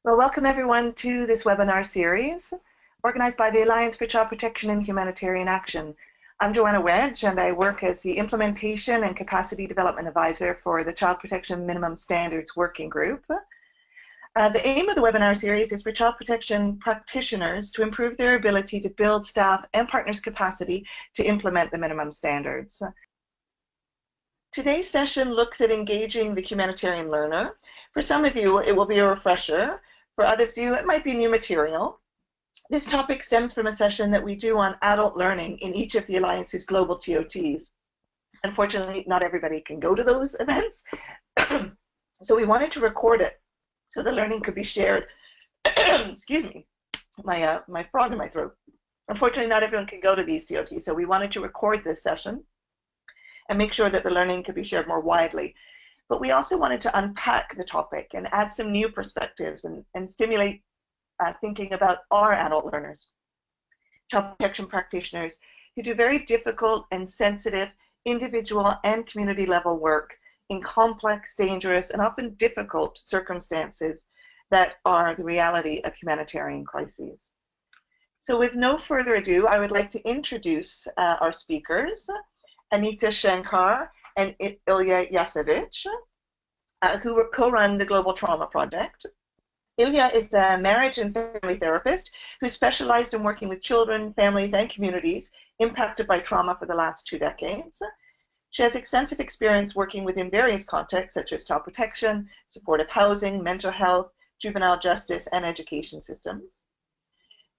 Well, welcome everyone to this webinar series organized by the Alliance for Child Protection and Humanitarian Action. I'm Joanna Wedge and I work as the Implementation and Capacity Development Advisor for the Child Protection Minimum Standards Working Group. The aim of the webinar series is for child protection practitioners to improve their ability to build staff and partners' capacity to implement the minimum standards. Today's session looks at engaging the humanitarian learner. For some of you, it will be a refresher. For others of you, it might be new material. This topic stems from a session that we do on adult learning in each of the Alliance's global TOTs. Unfortunately, not everybody can go to those events, so we wanted to record it so the learning could be shared. Excuse me, my frog in my throat. Unfortunately, not everyone can go to these TOTs, so we wanted to record this session and make sure that the learning could be shared more widely. But we also wanted to unpack the topic and add some new perspectives and stimulate thinking about our adult learners, child protection practitioners who do very difficult and sensitive individual and community level work in complex, dangerous, and often difficult circumstances that are the reality of humanitarian crises. So with no further ado, I would like to introduce our speakers, Anita Shankar and Ilya Yasevich, who co-run the Global Trauma Project. Ilya is a marriage and family therapist who specialized in working with children, families, and communities impacted by trauma for the last 2 decades. She has extensive experience working within various contexts such as child protection, supportive housing, mental health, juvenile justice, and education systems.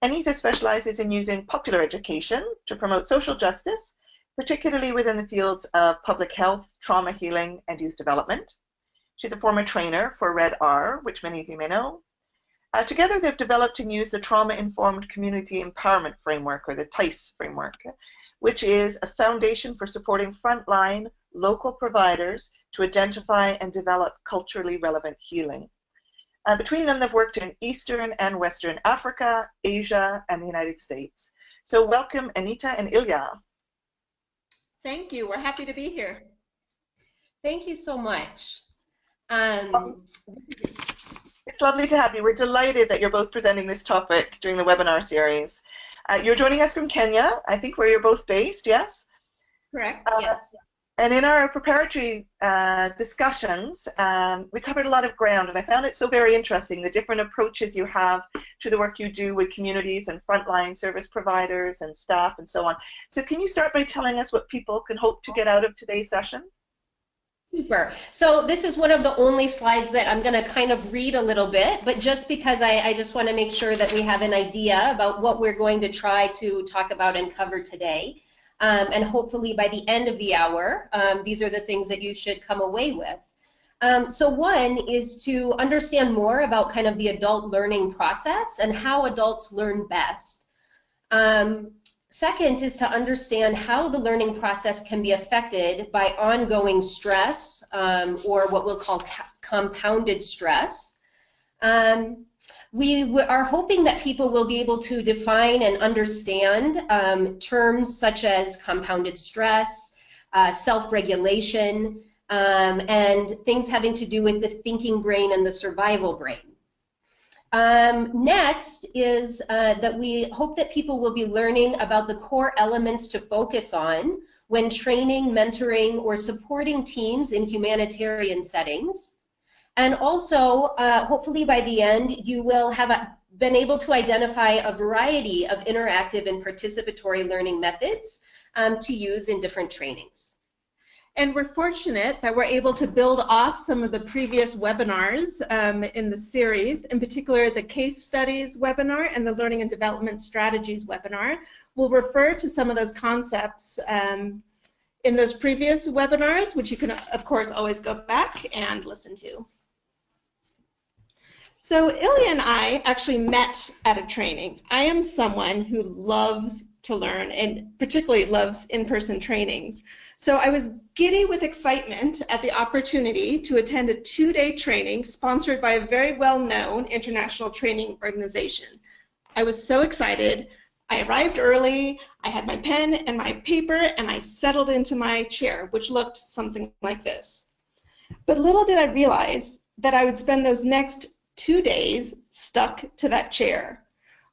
Anita specializes in using popular education to promote social justice, particularly within the fields of public health, trauma healing, and youth development. She's a former trainer for Red R, which many of you may know. Together, they've developed and used the Trauma-Informed Community Empowerment Framework, or the TICE framework, which is a foundation for supporting frontline local providers to identify and develop culturally relevant healing. Between them, they've worked in Eastern and Western Africa, Asia, and the United States. So welcome, Anita and Ilya. Thank you. We're happy to be here. Thank you so much. It's lovely to have you. We're delighted that you're both presenting this topic during the webinar series. You're joining us from Kenya, I think, where you're both based, yes? Correct, yes. And in our preparatory discussions, we covered a lot of ground, and I found it so very interesting, the different approaches you have to the work you do with communities and frontline service providers and staff and so on. So can you start by telling us what people can hope to get out of today's session? Super. So this is one of the only slides that I'm going to kind of read a little bit, but just because I just want to make sure that we have an idea about what we're going to try to talk about and cover today. And hopefully by the end of the hour, these are the things that you should come away with. So one is to understand more about kind of the adult learning process and how adults learn best. Second is to understand how the learning process can be affected by ongoing stress, or what we'll call compounded stress. We are hoping that people will be able to define and understand terms such as compounded stress, self-regulation, and things having to do with the thinking brain and the survival brain. Next is that we hope that people will be learning about the core elements to focus on when training, mentoring, or supporting teams in humanitarian settings. And also, hopefully by the end, you will have been able to identify a variety of interactive and participatory learning methods to use in different trainings. And we're fortunate that we're able to build off some of the previous webinars in the series, in particular the case studies webinar and the learning and development strategies webinar. We'll refer to some of those concepts in those previous webinars, which you can, of course, always go back and listen to. So Ilya and I actually met at a training. I am someone who loves to learn and particularly loves in-person trainings. So I was giddy with excitement at the opportunity to attend a 2-day training sponsored by a very well-known international training organization. I was so excited. I arrived early, I had my pen and my paper, and I settled into my chair, which looked something like this. But little did I realize that I would spend those next 2 days stuck to that chair.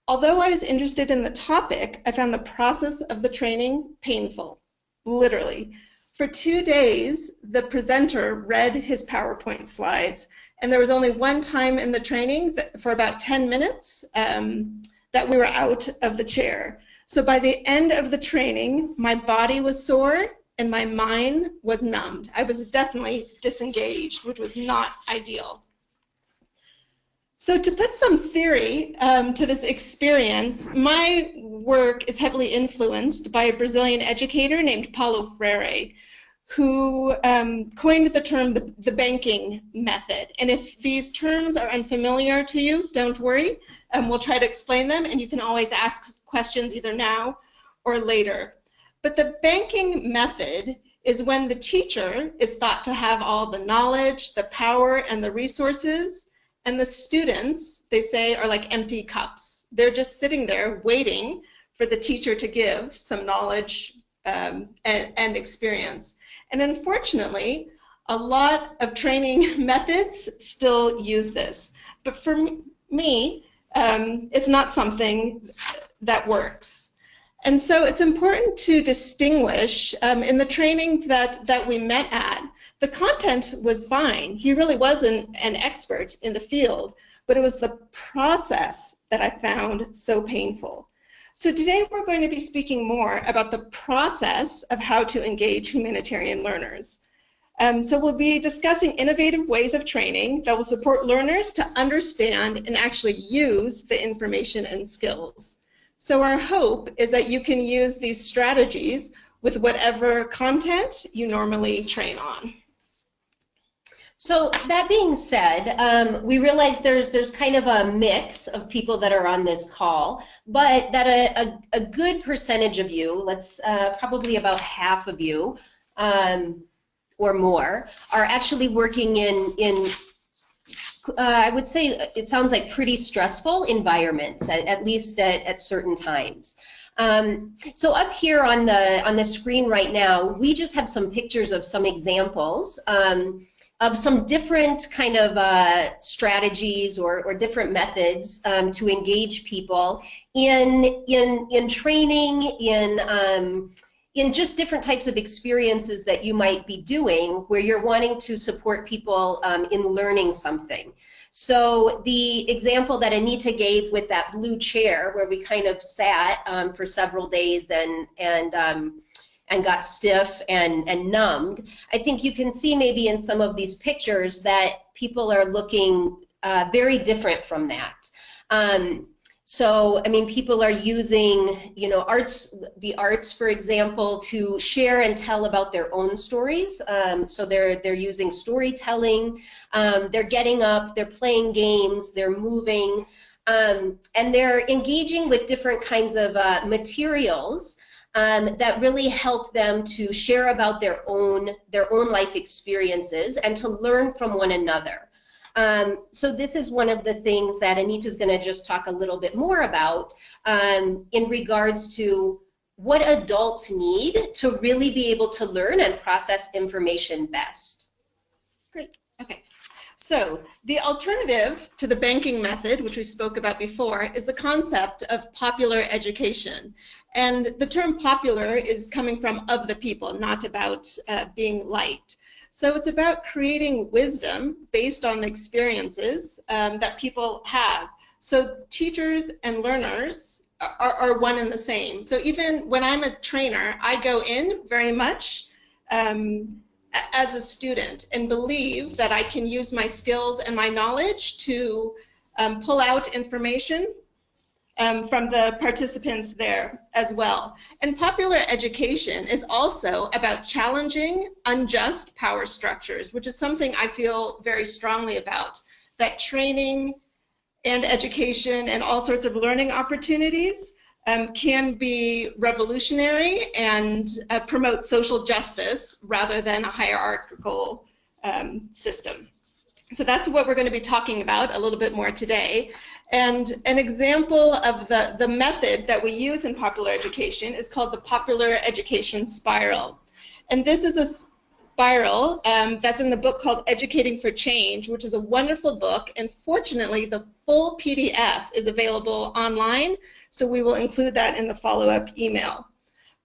Although I was interested in the topic, I found the process of the training painful, literally. For 2 days, the presenter read his PowerPoint slides, and there was only one time in the training for about 10 minutes that we were out of the chair. So by the end of the training, my body was sore and my mind was numbed. I was definitely disengaged, which was not ideal. So to put some theory to this experience, my work is heavily influenced by a Brazilian educator named Paulo Freire, who coined the term the banking method. And if these terms are unfamiliar to you, don't worry. We'll try to explain them, and you can always ask questions either now or later. But the banking method is when the teacher is thought to have all the knowledge, the power, and the resources, and the students, they say, are like empty cups. They're just sitting there waiting for the teacher to give some knowledge and experience. And unfortunately, a lot of training methods still use this. But for me, it's not something that works. And so it's important to distinguish in the training that we met at, the content was fine. He really wasn't an expert in the field, but it was the process that I found so painful. So today we're going to be speaking more about the process of how to engage humanitarian learners. So we'll be discussing innovative ways of training that will support learners to understand and actually use the information and skills. So our hope is that you can use these strategies with whatever content you normally train on. So that being said, we realize there's kind of a mix of people that are on this call, but that a good percentage of you, let's probably about half of you or more, are actually working in I would say it sounds like pretty stressful environments, at least at certain times. So up here on the screen right now, we just have some pictures of some examples of some different kind of strategies or different methods to engage people in training, in just different types of experiences that you might be doing where you're wanting to support people in learning something. So the example that Anita gave with that blue chair where we kind of sat for several days and got stiff and numbed, I think you can see maybe in some of these pictures that people are looking very different from that. So, I mean, people are using, you know, the arts, for example, to share and tell about their own stories. So they're using storytelling, they're getting up, they're playing games, they're moving, and they're engaging with different kinds of materials that really help them to share about their own life experiences and to learn from one another. So this is one of the things that Anita's going to just talk a little bit more about in regards to what adults need to really be able to learn and process information best. Great. Okay. So the alternative to the banking method, which we spoke about before, is the concept of popular education. And the term popular is coming from of the people, not about being liked. So it's about creating wisdom based on the experiences that people have. So teachers and learners are one and the same. So even when I'm a trainer, I go in very much as a student and believe that I can use my skills and my knowledge to pull out information from the participants there as well. And popular education is also about challenging unjust power structures, which is something I feel very strongly about, that training and education and all sorts of learning opportunities can be revolutionary and promote social justice rather than a hierarchical system. So that's what we're going to be talking about a little bit more today. And an example of the method that we use in popular education is called the popular education spiral. And this is Viral, that's in the book called Educating for Change, which is a wonderful book, and fortunately the full PDF is available online, so we will include that in the follow-up email.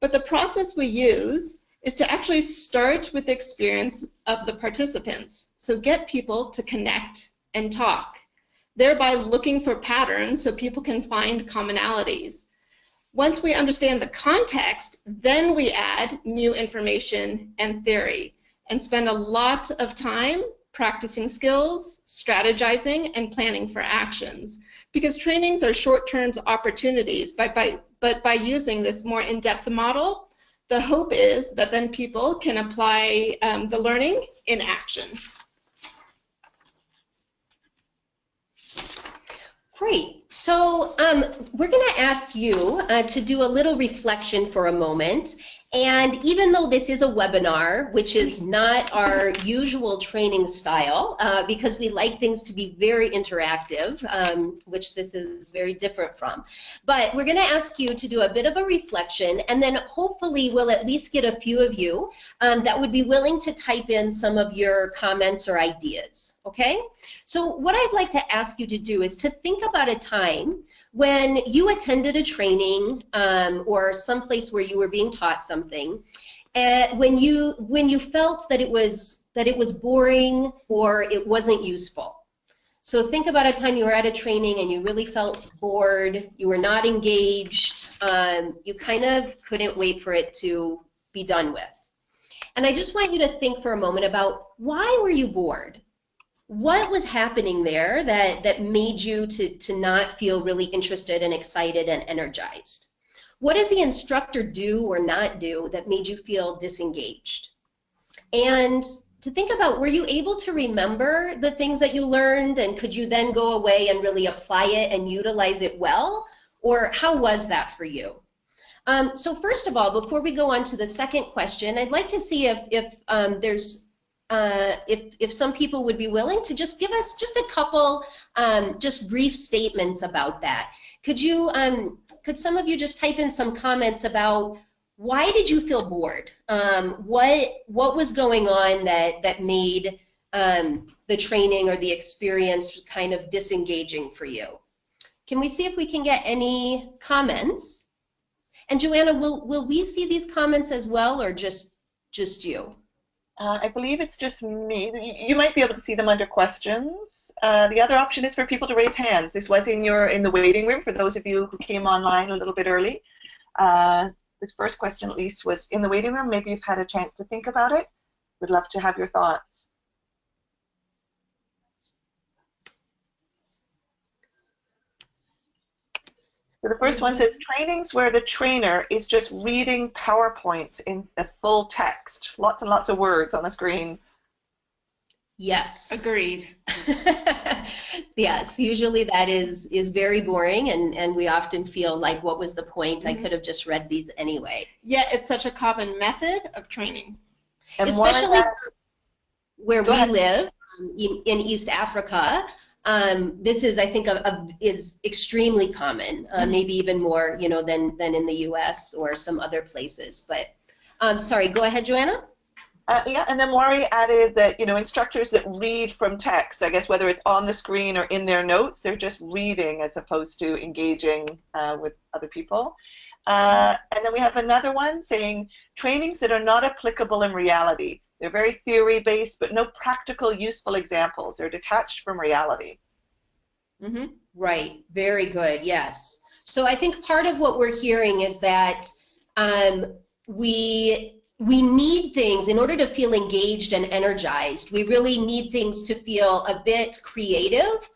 But the process we use is to actually start with the experience of the participants, so get people to connect and talk, thereby looking for patterns so people can find commonalities. Once we understand the context, then we add new information and theory and spend a lot of time practicing skills, strategizing, and planning for actions. Because trainings are short-term opportunities, but by using this more in-depth model, the hope is that then people can apply the learning in action. Great. So we're going to ask you to do a little reflection for a moment. And even though this is a webinar, which is not our usual training style, because we like things to be very interactive, which this is very different from, but we're going to ask you to do a bit of a reflection, and then hopefully we'll at least get a few of you that would be willing to type in some of your comments or ideas, okay? So what I'd like to ask you to do is to think about a time when you attended a training or someplace where you were being taught something, and when you felt that it was boring or it wasn't useful. So think about a time you were at a training and you really felt bored, you were not engaged, you kind of couldn't wait for it to be done with. And I just want you to think for a moment about, why were you bored? What was happening there that made you to not feel really interested and excited and energized? What did the instructor do or not do that made you feel disengaged? And to think about, were you able to remember the things that you learned, and could you then go away and really apply it and utilize it well? Or how was that for you? So first of all, before we go on to the second question, I'd like to see if some people would be willing to just give us just a couple just brief statements about that. Could some of you just type in some comments about, why did you feel bored? What was going on that made the training or the experience kind of disengaging for you? Can we see if we can get any comments? And Joanna, will we see these comments as well, or just you? I believe it's just me. You might be able to see them under questions. The other option is for people to raise hands. This was in the waiting room for those of you who came online a little bit early. This first question at least was in the waiting room. Maybe you've had a chance to think about it. We'd love to have your thoughts. So the first one says, trainings where the trainer is just reading PowerPoints in a full text. Lots and lots of words on the screen. Yes. Agreed. Yes, usually that is very boring, and we often feel like, what was the point? I could have just read these anyway. Yeah, it's such a common method of training. And especially where we live in East Africa. This is, I think, is extremely common, maybe even more, than in the U.S. or some other places. But sorry, go ahead, Joanna. Yeah, and then Maury added that instructors that read from text, I guess whether it's on the screen or in their notes, they're just reading as opposed to engaging with other people. And then we have another one saying trainings that are not applicable in reality. They're very theory-based, but no practical, useful examples. They're detached from reality. Mm-hmm. Right. Very good. Yes. So I think part of what we're hearing is that we need things in order to feel engaged and energized. We really need things to feel a bit creative.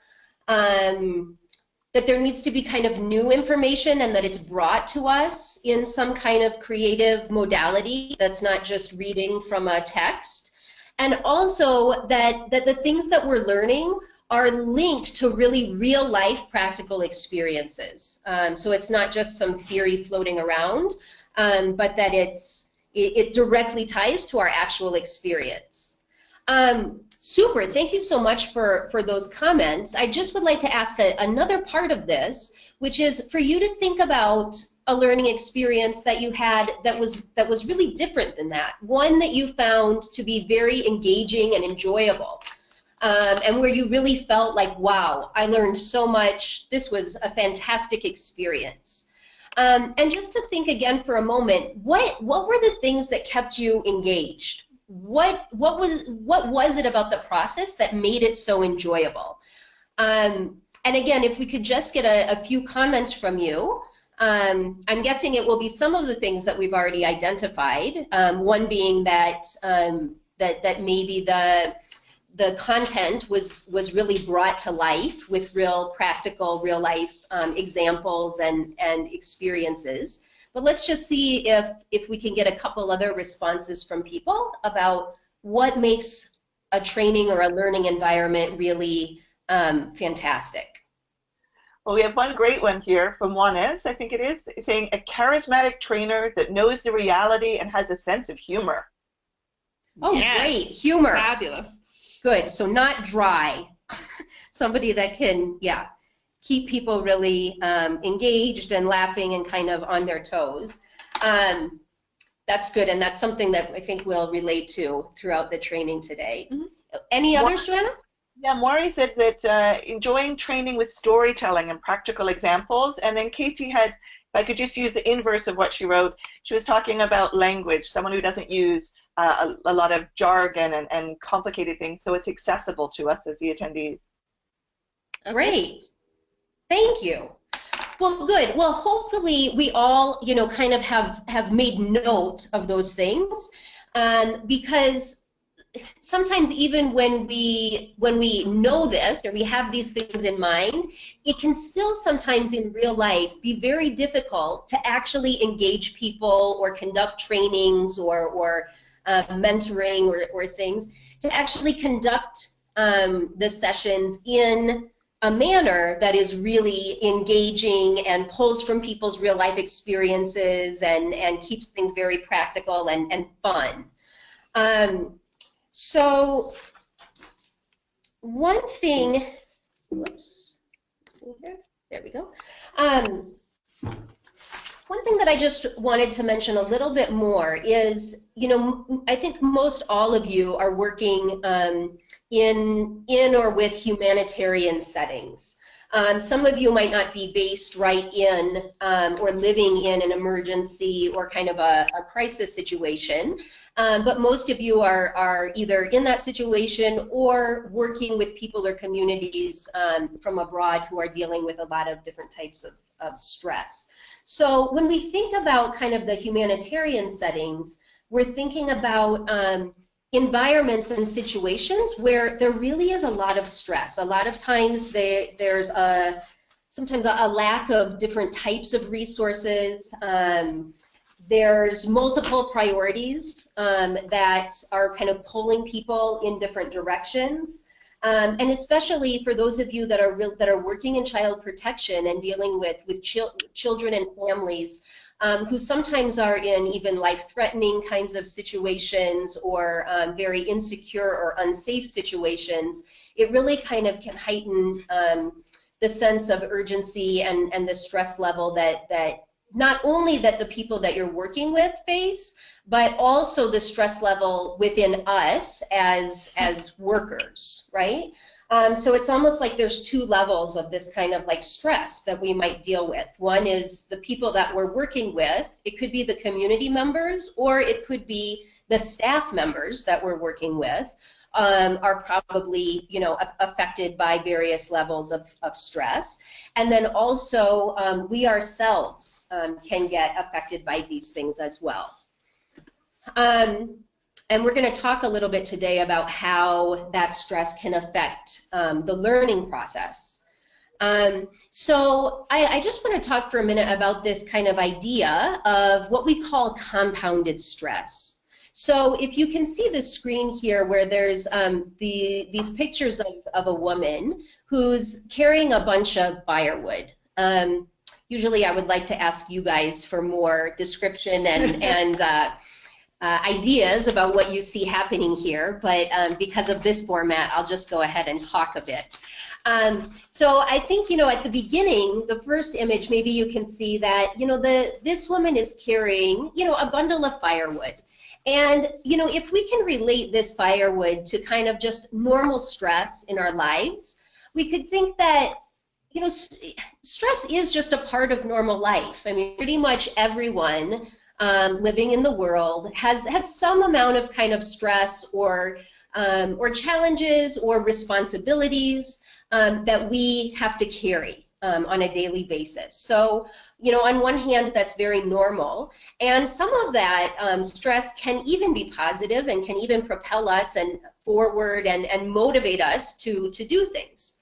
That there needs to be kind of new information, and that it's brought to us in some kind of creative modality that's not just reading from a text. And also that the things that we're learning are linked to really real life practical experiences. So it's not just some theory floating around, but that it directly ties to our actual experience. Super, thank you so much for those comments. I just would like to ask another part of this, which is for you to think about a learning experience that you had that was really different than that. One that you found to be very engaging and enjoyable. And where you really felt like, wow, I learned so much. This was a fantastic experience. And just to think again for a moment, what were the things that kept you engaged? What was it about the process that made it so enjoyable? And again, if we could just get a few comments from you. I'm guessing it will be some of the things that we've already identified. One being that that maybe the content was really brought to life with real practical, real life examples and experiences. But let's just see if we can get a couple other responses from people about what makes a training or a learning environment really fantastic. Well, we have one great one here from Juanes, I think it is, saying a charismatic trainer that knows the reality and has a sense of humor. Oh, yes. Great. Humor. Fabulous. Good. So not dry. Somebody that can, yeah, keep people really engaged and laughing and kind of on their toes. That's good, and that's something that I think we'll relate to throughout the training today. Mm-hmm. Any others, Joanna? Yeah, Maury said that enjoying training with storytelling and practical examples, and then Katie had, if I could just use the inverse of what she wrote, she was talking about language, someone who doesn't use a lot of jargon and complicated things, so it's accessible to us as the attendees. Great. Thank you. Well, good. Well, hopefully we all, you know, kind of have made note of those things, because sometimes even when we know this or we have these things in mind, it can still sometimes in real life be very difficult to actually engage people or conduct trainings or mentoring or things, to actually conduct the sessions in a manner that is really engaging and pulls from people's real life experiences and keeps things very practical and fun. So one thing, whoops, see here, there we go. One thing that I just wanted to mention a little bit more is, you know, I think most all of you are working in or with humanitarian settings. Some of you might not be based right in or living in an emergency or kind of a crisis situation, but most of you are either in that situation or working with people or communities from abroad who are dealing with a lot of different types of stress. So when we think about kind of the humanitarian settings, we're thinking about environments and situations where there really is a lot of stress. A lot of times there's sometimes a lack of different types of resources. There's multiple priorities that are kind of pulling people in different directions. And especially for those of you that are working in child protection and dealing with children and families who sometimes are in even life-threatening kinds of situations or very insecure or unsafe situations, it really kind of can heighten the sense of urgency and the stress level that not only that the people that you're working with face, but also the stress level within us as workers, right? So it's almost like there's two levels of this kind of like stress that we might deal with. One is the people that we're working with. It could be the community members, or it could be the staff members that we're working with are probably, you know, affected by various levels of stress. And then also we ourselves can get affected by these things as well. And we're going to talk a little bit today about how that stress can affect the learning process. So I just want to talk for a minute about this kind of idea of what we call compounded stress. So if you can see the screen here where there's these pictures of a woman who's carrying a bunch of firewood. Usually I would like to ask you guys for more description and ideas about what you see happening here, but because of this format, I'll just go ahead and talk a bit. So I think, at the beginning, the first image, maybe you can see that, this woman is carrying, a bundle of firewood. And, if we can relate this firewood to kind of just normal stress in our lives, we could think that, stress is just a part of normal life. I mean, pretty much everyone living in the world has some amount of kind of stress or challenges or responsibilities that we have to carry on a daily basis. So, on one hand, that's very normal, and some of that stress can even be positive and can even propel us and forward and motivate us to do things.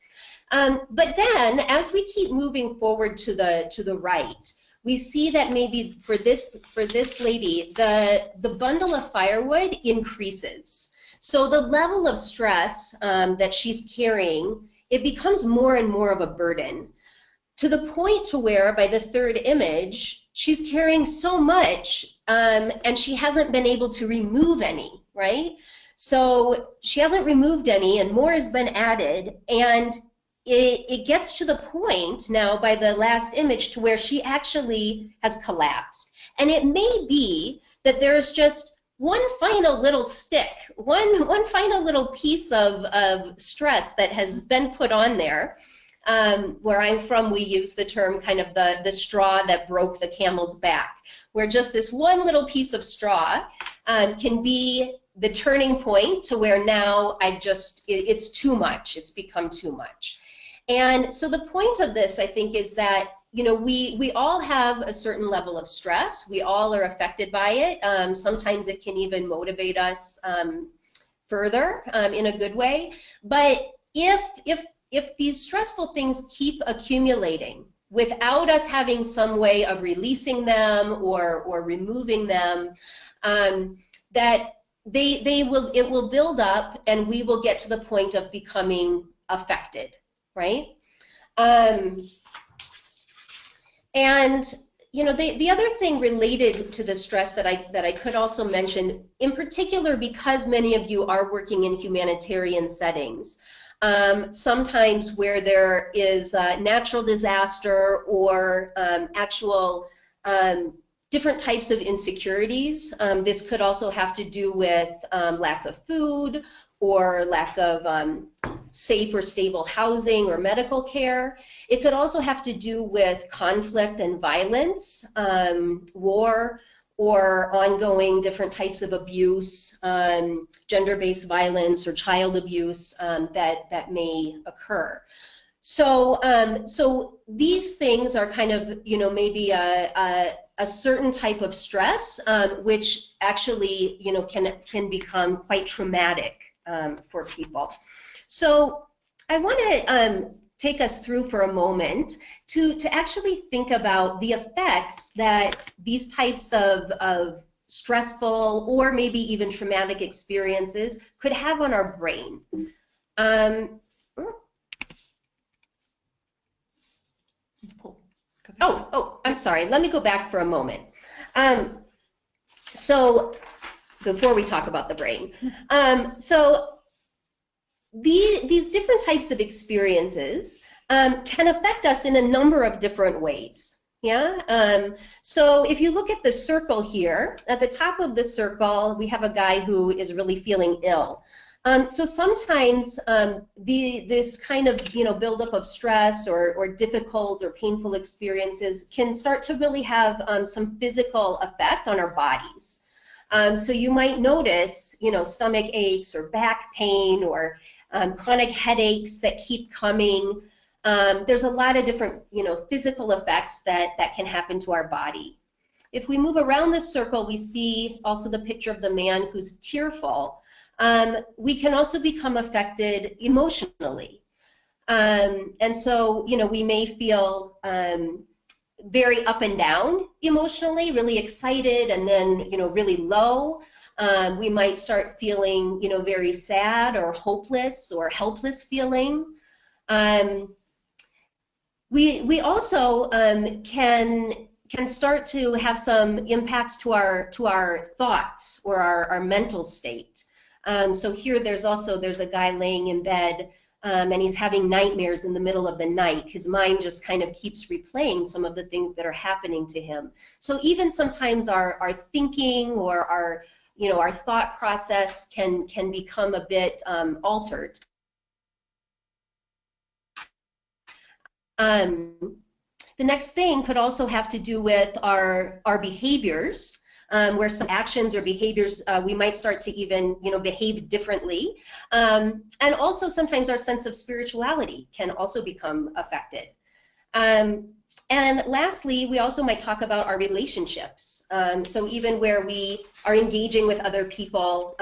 But then, as we keep moving forward to the right, we see that maybe for this lady, the bundle of firewood increases. So the level of stress that she's carrying, it becomes more and more of a burden, to the point to where by the third image, she's carrying so much and she hasn't been able to remove any, right? So she hasn't removed any and more has been added, and it gets to the point now by the last image to where she actually has collapsed. And it may be that there's just one final little stick, one final little piece of stress that has been put on there. Where I'm from, we use the term kind of the straw that broke the camel's back, where just this one little piece of straw can be the turning point to where now it's too much, it's become too much. And so the point of this, I think, is that we all have a certain level of stress. We all are affected by it. Sometimes it can even motivate us further in a good way. But if these stressful things keep accumulating without us having some way of releasing them or removing them, that it will build up, and we will get to the point of becoming affected. Right? And the other thing related to the stress that I could also mention, in particular because many of you are working in humanitarian settings, sometimes where there is natural disaster or actual different types of insecurities. This could also have to do with lack of food or lack of safe or stable housing or medical care. It could also have to do with conflict and violence, war, or ongoing different types of abuse, gender-based violence or child abuse that may occur. So, so these things are kind of, maybe a certain type of stress, which actually, can become quite traumatic for people. So I want to take us through for a moment to actually think about the effects that these types of stressful or maybe even traumatic experiences could have on our brain. I'm sorry. Let me go back for a moment. So before we talk about the brain. So these different types of experiences can affect us in a number of different ways. Yeah. So if you look at the circle here, at the top of the circle, we have a guy who is really feeling ill. So sometimes this kind of buildup of stress or difficult or painful experiences can start to really have some physical effect on our bodies. So you might notice, stomach aches or back pain or chronic headaches that keep coming. There's a lot of different, physical effects that can happen to our body. If we move around this circle, we see also the picture of the man who's tearful. We can also become affected emotionally. And so, we may feel very up and down emotionally, really excited, and then, really low. We might start feeling, very sad or hopeless or helpless feeling. We also can can start to have some impacts to our thoughts or our mental state. So here there's a guy laying in bed and he's having nightmares in the middle of the night. His mind just kind of keeps replaying some of the things that are happening to him. So even sometimes our thinking or our thought process can become a bit altered. The next thing could also have to do with our behaviors, where some actions or behaviors we might start to even behave differently, and also sometimes our sense of spirituality can also become affected. And lastly, we also might talk about our relationships. So even where we are engaging with other people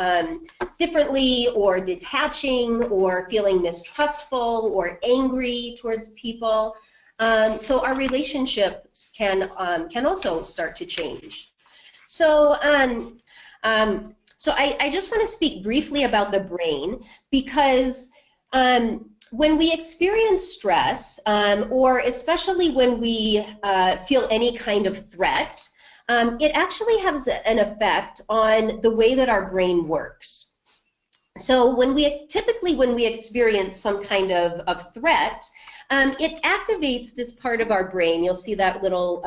differently, or detaching, or feeling mistrustful or angry towards people. So our relationships can also start to change. So I just want to speak briefly about the brain, because when we experience stress, or especially when we feel any kind of threat, it actually has an effect on the way that our brain works. So typically when we experience some kind of threat, it activates this part of our brain. You'll see that little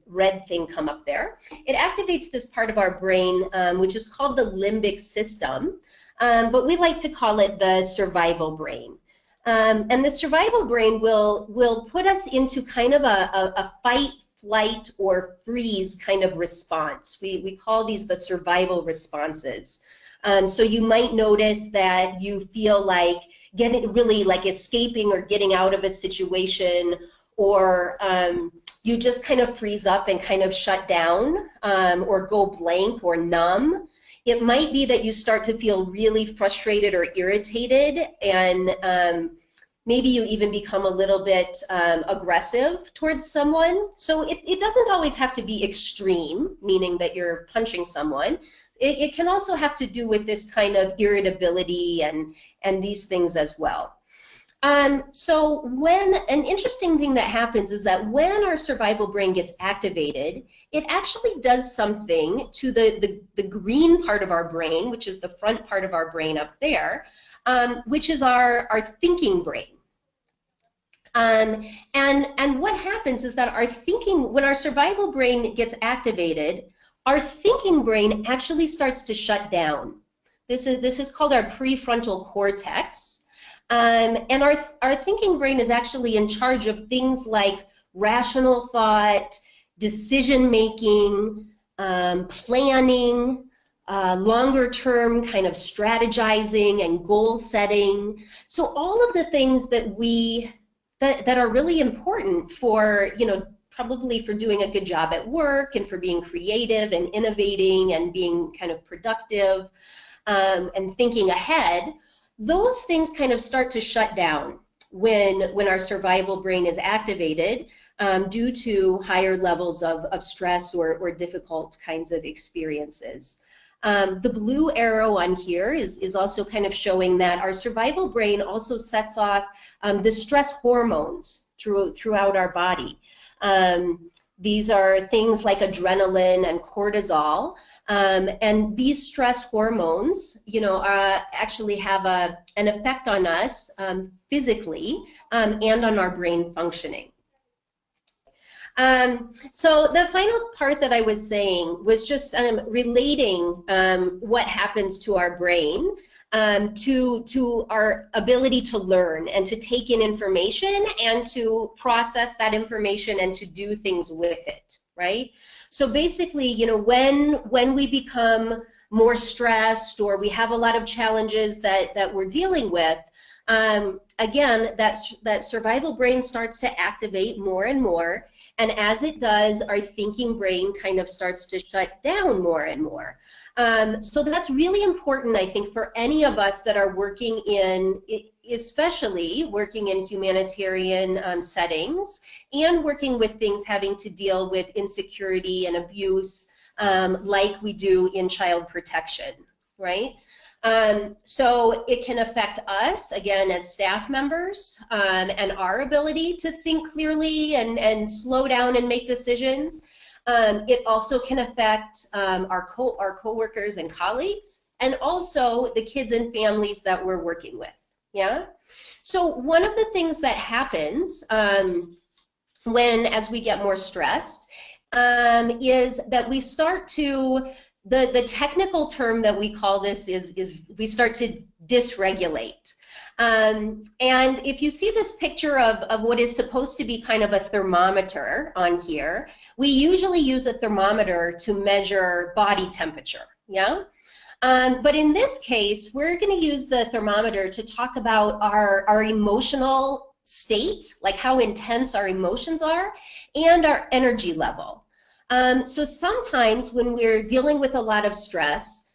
red thing come up there. It activates this part of our brain, which is called the limbic system, but we like to call it the survival brain. And the survival brain will put us into kind of a fight, flight, or freeze kind of response. We call these the survival responses. So you might notice that you feel like really like escaping or getting out of a situation, or you just kind of freeze up and kind of shut down, or go blank or numb. It might be that you start to feel really frustrated or irritated, and maybe you even become a little bit aggressive towards someone. So it doesn't always have to be extreme, meaning that you're punching someone. It can also have to do with this kind of irritability and these things as well. So an interesting thing that happens is that when our survival brain gets activated, it actually does something to the green part of our brain, which is the front part of our brain up there, which is our thinking brain. And what happens is that when our survival brain gets activated, our thinking brain actually starts to shut down. This is called our prefrontal cortex. And our thinking brain is actually in charge of things like rational thought, decision making, planning, longer term kind of strategizing and goal setting. So all of the things that are really important for, probably for doing a good job at work and for being creative and innovating and being kind of productive and thinking ahead, those things kind of start to shut down when our survival brain is activated due to higher levels of stress or difficult kinds of experiences. The blue arrow on here is also kind of showing that our survival brain also sets off the stress hormones throughout our body. These are things like adrenaline and cortisol, and these stress hormones, actually have an effect on us physically and on our brain functioning. So the final part that I was saying was just relating what happens to our brain to our ability to learn and to take in information and to process that information and to do things with it, right? So basically, when we become more stressed or we have a lot of challenges that we're dealing with, again, that survival brain starts to activate more and more. And as it does, our thinking brain kind of starts to shut down more and more. So that's really important, I think, for any of us that are working especially working in humanitarian settings and working with things having to deal with insecurity and abuse like we do in child protection, right? So it can affect us, again, as staff members, and our ability to think clearly and slow down and make decisions. It also can affect our coworkers and colleagues, and also the kids and families that we're working with. Yeah. So one of the things that happens as we get more stressed is that we start to, the technical term that we call this is we start to dysregulate. And if you see this picture of what is supposed to be kind of a thermometer on here, we usually use a thermometer to measure body temperature, yeah? But in this case, we're going to use the thermometer to talk about our emotional state, like how intense our emotions are, and our energy level. So sometimes when we're dealing with a lot of stress,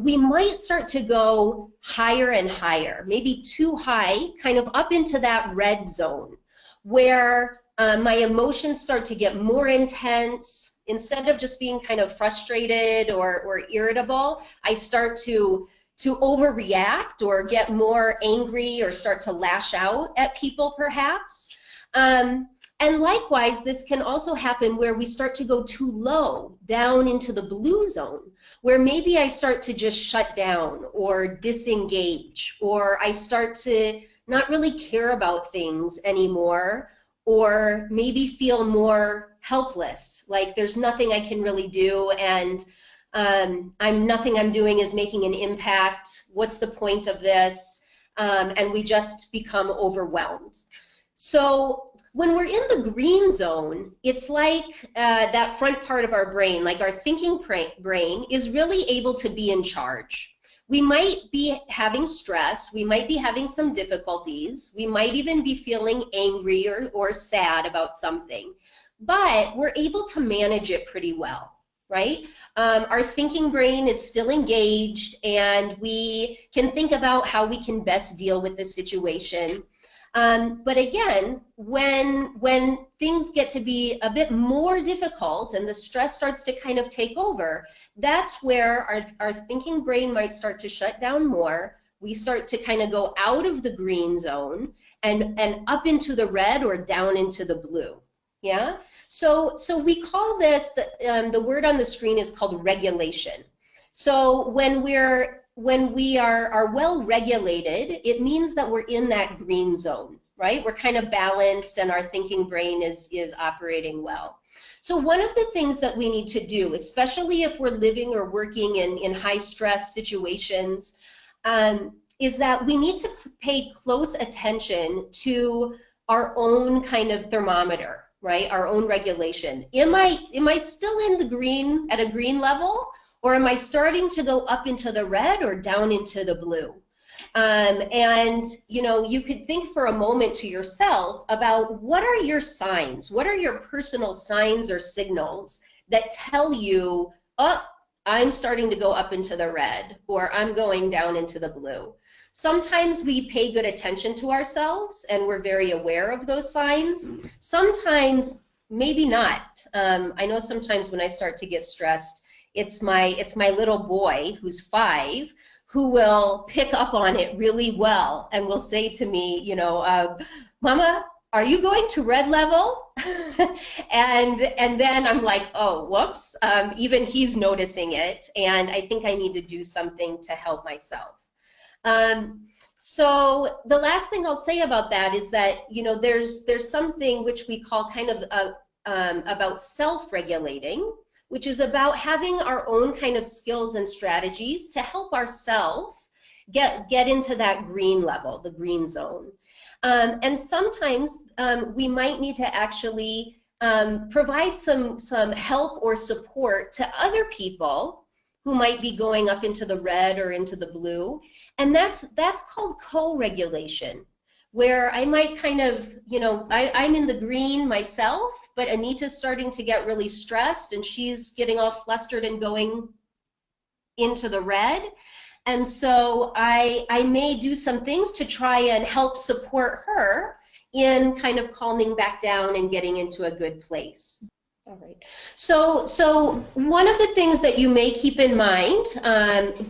we might start to go higher and higher, maybe too high, kind of up into that red zone, where my emotions start to get more intense. Instead of just being kind of frustrated or irritable, I start to overreact or get more angry or start to lash out at people, perhaps. And likewise, this can also happen where we start to go too low, down into the blue zone, where maybe I start to just shut down or disengage, or I start to not really care about things anymore, or maybe feel more helpless, like there's nothing I can really do, and nothing I'm doing is making an impact. What's the point of this? And we just become overwhelmed. So when we're in the green zone, it's like that front part of our brain, like our thinking brain, is really able to be in charge. We might be having stress, we might be having some difficulties, we might even be feeling angry or sad about something, but we're able to manage it pretty well, right? Our thinking brain is still engaged, and we can think about how we can best deal with the situation. But again, when things get to be a bit more difficult and the stress starts to kind of take over, that's where our thinking brain might start to shut down more. We start to kind of go out of the green zone and up into the red or down into the blue. Yeah. So we call this, the word on the screen is called regulation. So when we are well regulated, it means that we're in that green zone, right? We're kind of balanced and our thinking brain is operating well. So one of the things that we need to do, especially if we're living or working in high stress situations, is that we need to pay close attention to our own kind of thermometer, right? Our own regulation. Am I still in the green, at a green level? Or am I starting to go up into the red or down into the blue? And you know, you could think for a moment to yourself about what are your signs? What are your personal signs or signals that tell you, oh, I'm starting to go up into the red, or I'm going down into the blue. Sometimes we pay good attention to ourselves and we're very aware of those signs. Sometimes maybe not. I know sometimes when I start to get stressed, it's my little boy who's 5 who will pick up on it really well and will say to me, you know, Mama, are you going to red level? and then I'm like, oh, whoops, even he's noticing it, and I think I need to do something to help myself. So the last thing I'll say about that is that, you know, there's something which we call kind of about self-regulating, which is about having our own kind of skills and strategies to help ourselves get into that green level, the green zone. And sometimes we might need to actually provide some help or support to other people who might be going up into the red or into the blue, and that's called co-regulation, where I might kind of, you know, I'm in the green myself, but Anita's starting to get really stressed and she's getting all flustered and going into the red. And so I may do some things to try and help support her in kind of calming back down and getting into a good place. All right. So one of the things that you may keep in mind,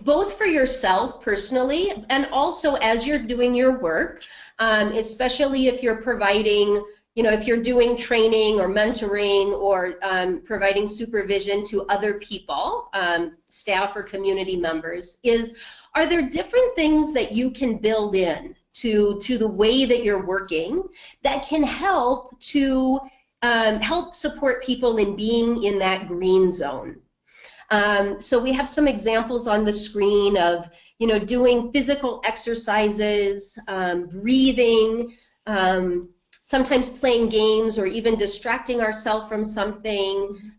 both for yourself personally and also as you're doing your work, especially if you're providing, if you're doing training or mentoring or providing supervision to other people, staff or community members, are there different things that you can build in to the way that you're working that can help to help support people in being in that green zone? So we have some examples on the screen of, doing physical exercises, breathing, sometimes playing games or even distracting ourselves from something,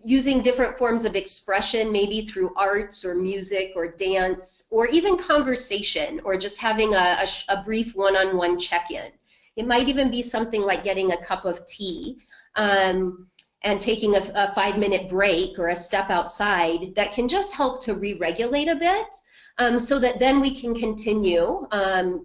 using different forms of expression, maybe through arts or music or dance, or even conversation, or just having a brief one-on-one check-in. It might even be something like getting a cup of tea and taking a 5-minute break or a step outside that can just help to re-regulate a bit, so that then we can continue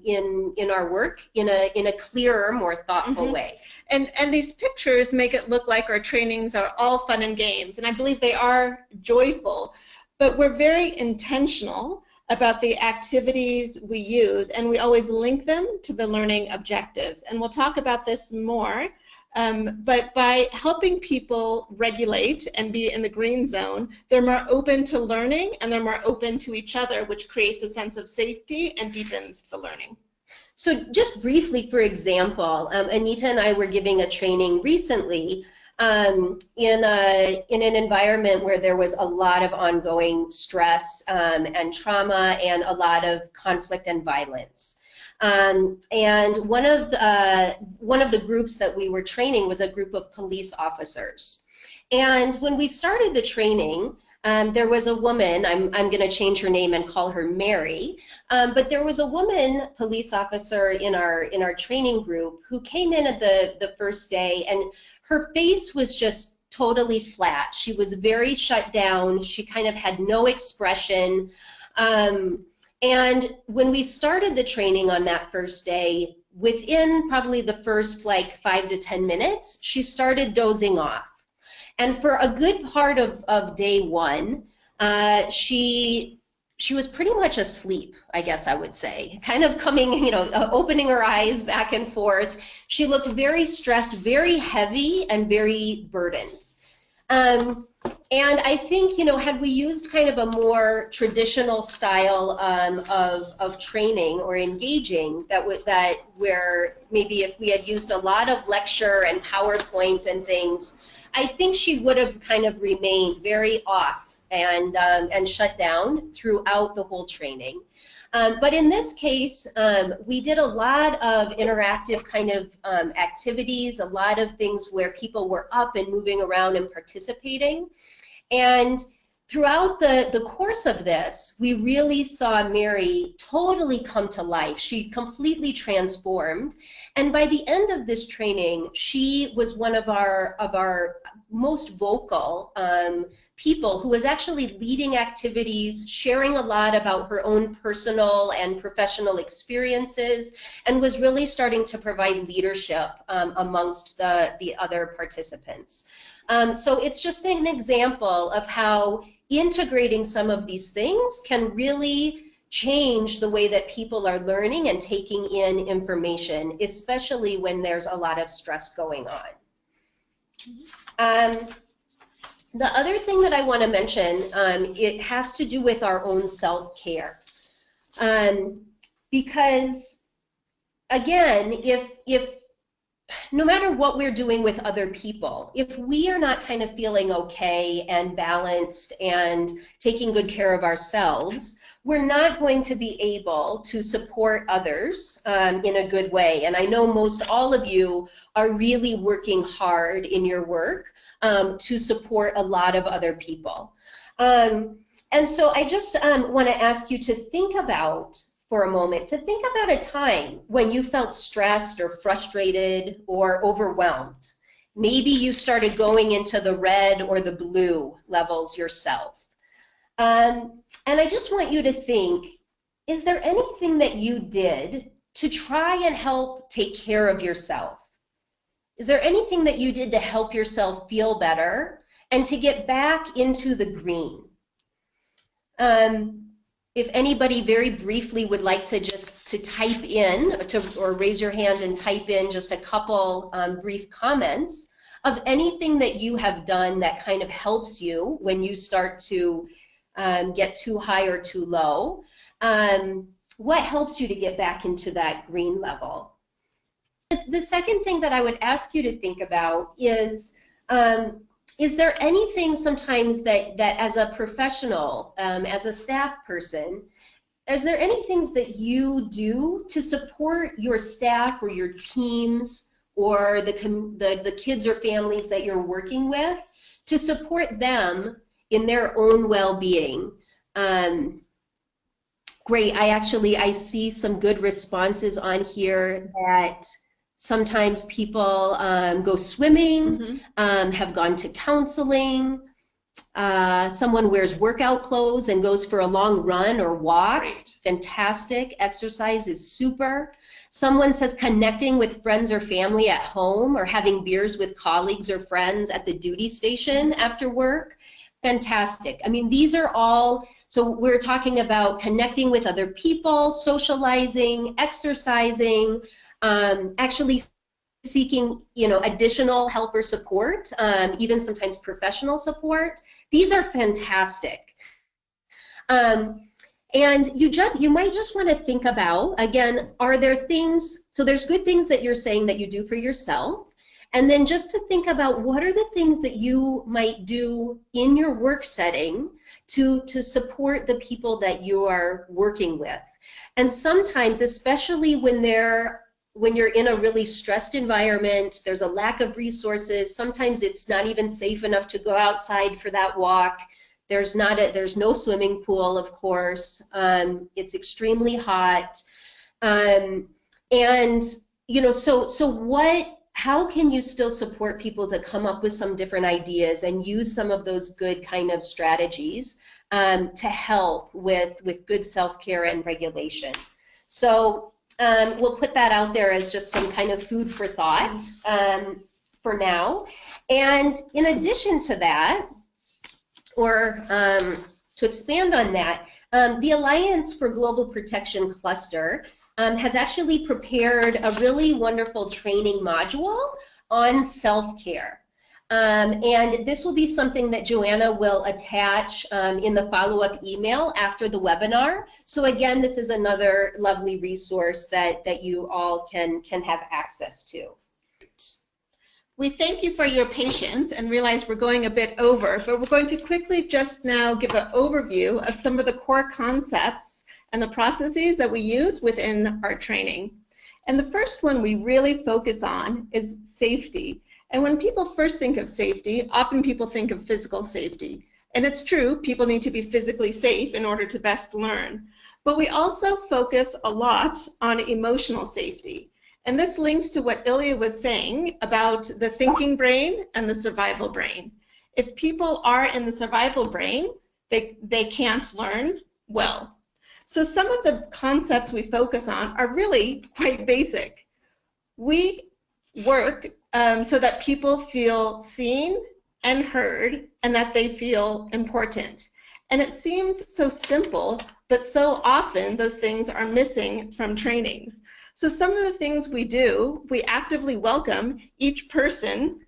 in our work in a clearer, more thoughtful way. And these pictures make it look like our trainings are all fun and games, and I believe they are joyful, but we're very intentional about the activities we use, and we always link them to the learning objectives. And we'll talk about this more. But by helping people regulate and be in the green zone, they're more open to learning and they're more open to each other, which creates a sense of safety and deepens the learning. So just briefly, for example, Anita and I were giving a training recently in an environment where there was a lot of ongoing stress and trauma and a lot of conflict and violence. And one of the groups that we were training was a group of police officers. And when we started the training, there was a woman, I'm going to change her name and call her Mary, but there was a woman police officer in our training group who came in at the first day, and her face was just totally flat. She was very shut down. She kind of had no expression. And when we started the training on that first day, within probably the first like 5 to 10 minutes, she started dozing off. And for a good part of day one, she was pretty much asleep, I guess I would say, kind of coming, opening her eyes back and forth. She looked very stressed, very heavy, and very burdened. And I think, had we used kind of a more traditional style of training or engaging, where maybe if we had used a lot of lecture and PowerPoint and things, I think she would have kind of remained very off and shut down throughout the whole training. But in this case, we did a lot of interactive kind of activities, a lot of things where people were up and moving around and participating. And throughout the course of this, we really saw Mary totally come to life. She completely transformed. And by the end of this training, she was one of our most vocal people who was actually leading activities, sharing a lot about her own personal and professional experiences, and was really starting to provide leadership amongst the other participants. So it's just an example of how integrating some of these things can really change the way that people are learning and taking in information, especially when there's a lot of stress going on. The other thing that I want to mention, it has to do with our own self-care. Because, again, if no matter what we're doing with other people, if we are not kind of feeling okay and balanced and taking good care of ourselves, we're not going to be able to support others in a good way. And I know most all of you are really working hard in your work to support a lot of other people. And so I just want to ask you to think about, for a moment, to think about a time when you felt stressed or frustrated or overwhelmed. Maybe you started going into the red or the blue levels yourself. And I just want you to think, is there anything that you did to try and help take care of yourself? Is there anything that you did to help yourself feel better and to get back into the green? if anybody very briefly would like to just to type in or raise your hand and type in just a couple brief comments of anything that you have done that kind of helps you when you start to get too high or too low. What helps you to get back into that green level? The second thing that I would ask you to think about is there anything sometimes that as a professional, as a staff person, is there any things that you do to support your staff or your teams or the kids or families that you're working with to support them in their own well-being? Great, I see some good responses on here that sometimes people go swimming, have gone to counseling, someone wears workout clothes and goes for a long run or walk. Great. Fantastic, exercise is super. Someone says connecting with friends or family at home or having beers with colleagues or friends at the duty station after work. Fantastic. I mean, these are all, so we're talking about connecting with other people, socializing, exercising, actually seeking, additional help or support, even sometimes professional support. These are fantastic. And you might just want to think about, again, are there things, so there's good things that you're saying that you do for yourself, and then just to think about what are the things that you might do in your work setting to support the people that you are working with. And sometimes, especially when you're in a really stressed environment, there's a lack of resources, sometimes it's not even safe enough to go outside for that walk. There's no swimming pool, of course. It's extremely hot. How can you still support people to come up with some different ideas and use some of those good kind of strategies to help with good self-care and regulation? So we'll put that out there as just some kind of food for thought for now. And in addition to that, or to expand on that, the Alliance for Global Protection Cluster has actually prepared a really wonderful training module on self-care. And this will be something that Joanna will attach in the follow-up email after the webinar. So again, this is another lovely resource that you all can have access to. We thank you for your patience and realize we're going a bit over, but we're going to quickly just now give an overview of some of the core concepts and the processes that we use within our training. And the first one we really focus on is safety. And when people first think of safety, often people think of physical safety. And it's true, people need to be physically safe in order to best learn. But we also focus a lot on emotional safety. And this links to what Ilya was saying about the thinking brain and the survival brain. If people are in the survival brain, they can't learn well. So some of the concepts we focus on are really quite basic. We work so that people feel seen and heard and that they feel important. And it seems so simple, but so often those things are missing from trainings. So some of the things we do, we actively welcome each person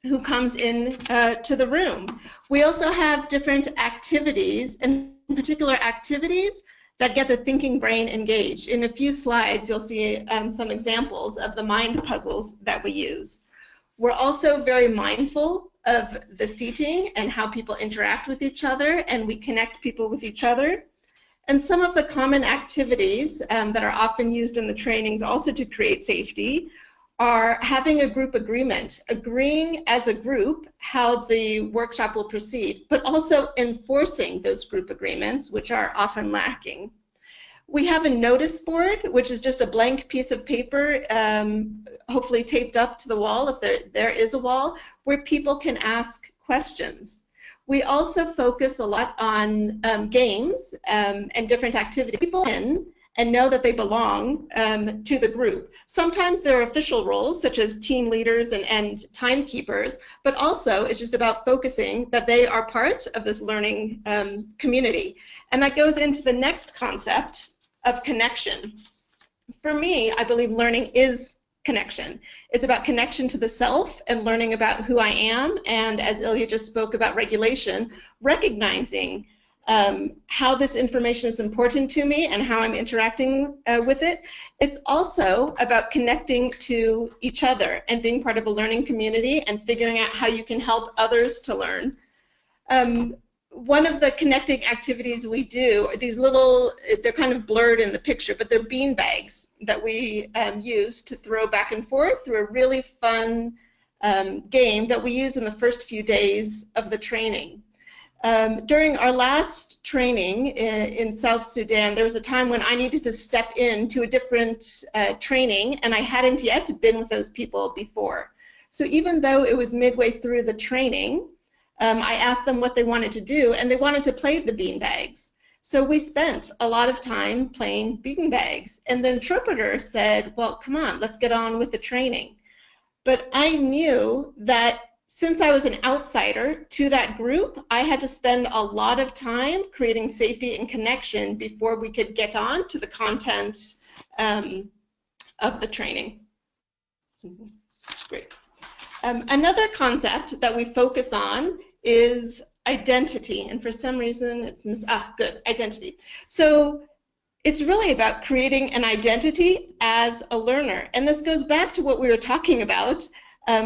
who comes in to the room. We also have different activities, in particular activities that get the thinking brain engaged. In a few slides, you'll see some examples of the mind puzzles that we use. We're also very mindful of the seating and how people interact with each other, and we connect people with each other. And some of the common activities that are often used in the trainings also to create safety are having a group agreement, agreeing as a group how the workshop will proceed, but also enforcing those group agreements, which are often lacking. We have a notice board, which is just a blank piece of paper, hopefully taped up to the wall, if there is a wall, where people can ask questions. We also focus a lot on games and different activities. People in and know that they belong to the group. Sometimes there are official roles, such as team leaders and timekeepers, but also it's just about focusing that they are part of this learning community. And that goes into the next concept of connection. For me, I believe learning is connection. It's about connection to the self and learning about who I am, and as Ilya just spoke about regulation, recognizing how this information is important to me and how I'm interacting with it. It's also about connecting to each other and being part of a learning community and figuring out how you can help others to learn. One of the connecting activities we do are these little, they're kind of blurred in the picture, but they're bean bags that we use to throw back and forth through a really fun game that we use in the first few days of the training. During our last training in South Sudan, there was a time when I needed to step into a different training, and I hadn't yet been with those people before. So even though it was midway through the training, I asked them what they wanted to do, and they wanted to play the bean bags. So we spent a lot of time playing bean bags, and the interpreter said, well, come on, let's get on with the training. But I knew that since I was an outsider to that group, I had to spend a lot of time creating safety and connection before we could get on to the content of the training. Great. Another concept that we focus on is identity, and for some reason it's good, identity. So it's really about creating an identity as a learner, and this goes back to what we were talking about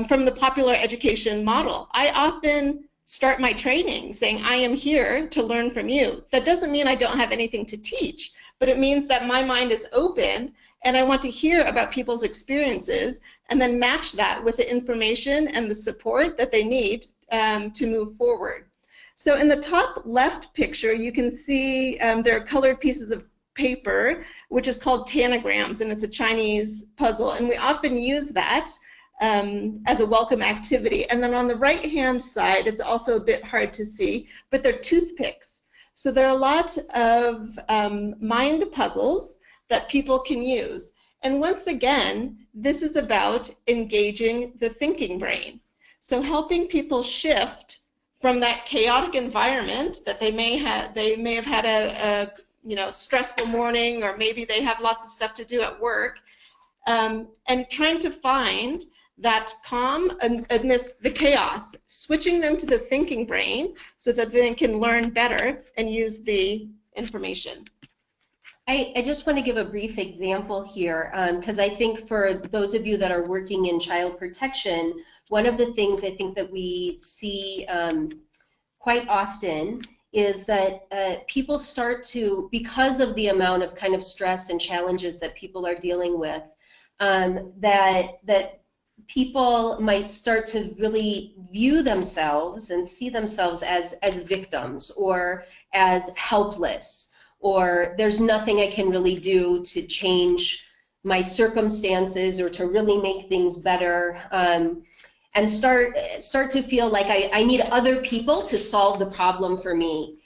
from the popular education model. I often start my training saying, I am here to learn from you. That doesn't mean I don't have anything to teach, but it means that my mind is open and I want to hear about people's experiences and then match that with the information and the support that they need to move forward. So in the top left picture, you can see there are colored pieces of paper, which is called tanagrams, and it's a Chinese puzzle, and we often use that as a welcome activity. And then on the right-hand side, it's also a bit hard to see, but they're toothpicks. So there are a lot of mind puzzles that people can use. And once again, this is about engaging the thinking brain. So helping people shift from that chaotic environment that they may have had a stressful morning, or maybe they have lots of stuff to do at work, and trying to find that calm amidst the chaos, switching them to the thinking brain so that they can learn better and use the information. I just want to give a brief example here, because I think for those of you that are working in child protection, one of the things I think that we see quite often is that people start to, because of the amount of kind of stress and challenges that people are dealing with, that people might start to really view themselves and see themselves as victims or as helpless, or there's nothing I can really do to change my circumstances or to really make things better, and start to feel like I need other people to solve the problem for me.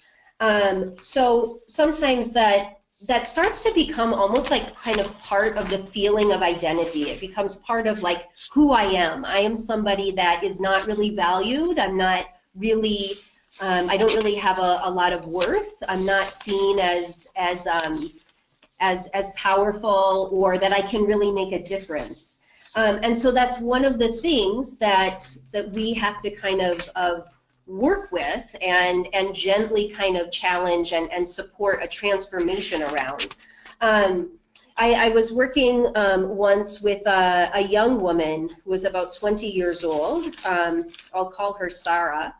So sometimes that starts to become almost like kind of part of the feeling of identity. It becomes part of like who I am. I am somebody that is not really valued. I'm not really, I don't really have a lot of worth. I'm not seen as powerful, or that I can really make a difference. And so that's one of the things that we have to kind of work with and gently kind of challenge and support a transformation around. I was working once with a young woman who was about 20 years old. I'll call her Sarah.